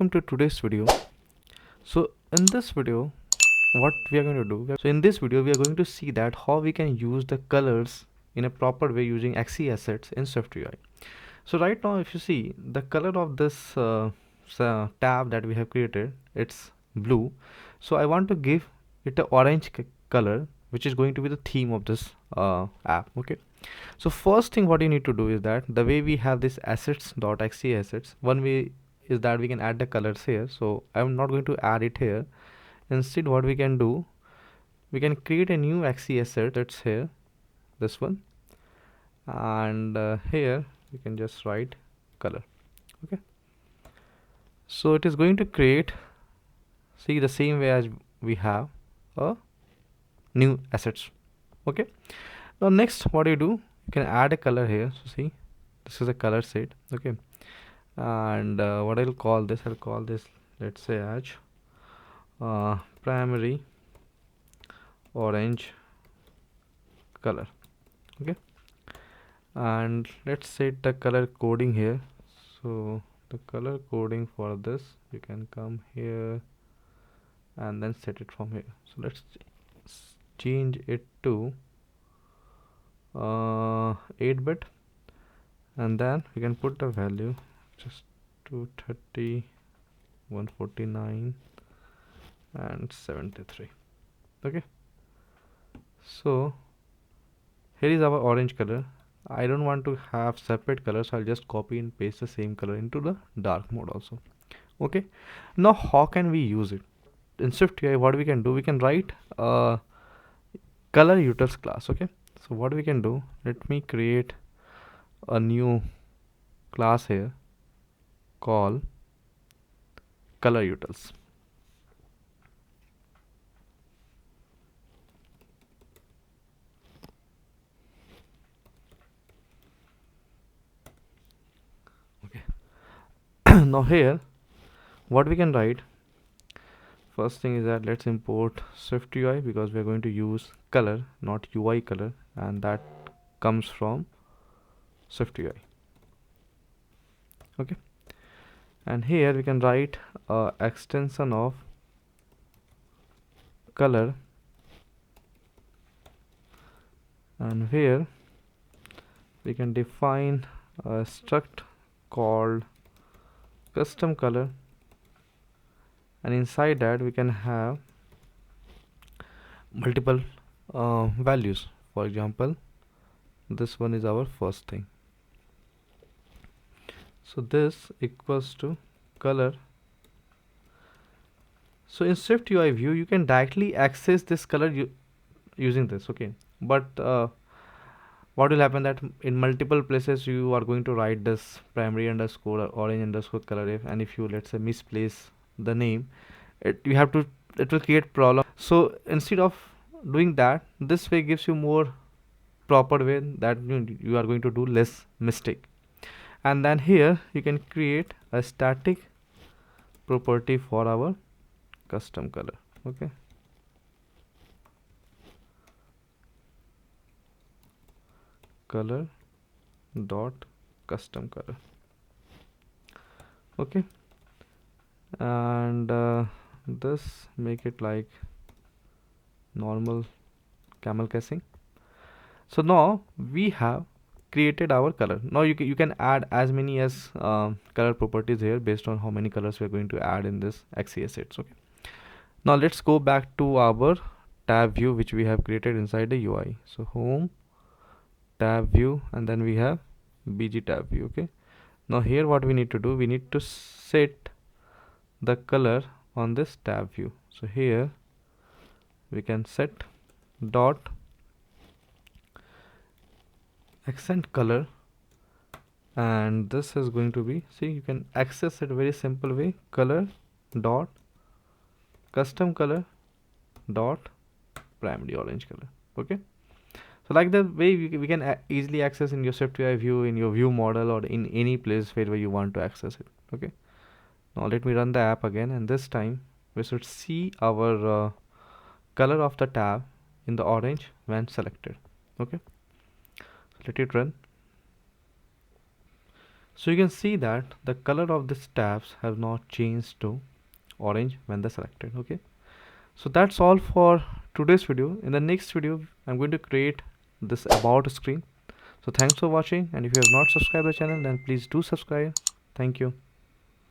Welcome to today's video. So in this video, what we are going to do, so in this video we are going to see that how we can use the colors in a proper way using XE assets in SwiftUI. So right now if you see the color of this tab that we have created, it's blue. So I want to give it a orange color, which is going to be the theme of this app. Okay, so first thing what you need to do is that the way we have this assets.xe assets, one way is that we can add the colors here. So I'm not going to add it here. Instead what we can do, we can create a new XE asset that's here, this one, and here you can just write color. Okay, so it is going to create, see, the same way as we have a new assets. Okay, now next what you do, you can add a color here. So see, this is a color set. Okay, and what I'll call this, let's say as primary orange color. Okay, and let's set the color coding here. So the color coding for this, you can come here and then set it from here. So let's change it to 8-bit, and then we can put the value just 230, 149 and 73. Okay, so here is our orange color. I don't want to have separate colors, so I'll just copy and paste the same color into the dark mode also. Okay, now how can we use it in SwiftUI? What we can do, we can write a color utils class. Okay, so what we can do, let me create a new class here called color utils. Okay, now here what we can write, first thing is that let's import SwiftUI, because we are going to use color, not UI color, and that comes from SwiftUI. Okay, and here we can write a extension of color, and here we can define a struct called custom color, and inside that we can have multiple values. For example, this one is our first thing, so this equals to color. So in SwiftUI view you can directly access this color using this. Okay, but what will happen that in multiple places you are going to write this primary underscore or orange underscore color if, and if you, let's say, misplace the name, it will create problem. So instead of doing that, this way gives you more proper way that you are going to do less mistake. And then here you can create a static property for our custom color. Okay, color dot custom color. Okay, and this make it like normal camel casing. So now we have created our color. Now you can add as many as color properties here based on how many colors we are going to add in this XE assets. Okay, now let's go back to our tab view which we have created inside the UI. So home, tab view, and then we have BG tab view. Okay, now here what we need to do, we need to set the color on this tab view. So here we can set dot accent color, and this is going to be, see, you can access it very simple way, color dot custom color dot primary orange color. Okay, so like the way we can easily access in your SwiftUI view, in your view model, or in any place where you want to access it. Okay, now let me run the app again, and this time we should see our color of the tab in the orange when selected. Okay, so let it run. So you can see that the color of these tabs have not changed to orange when they're selected. Okay, so that's all for today's video. In the next video I'm going to create this about screen. So thanks for watching, and if you have not subscribed the channel, then please do subscribe. Thank you.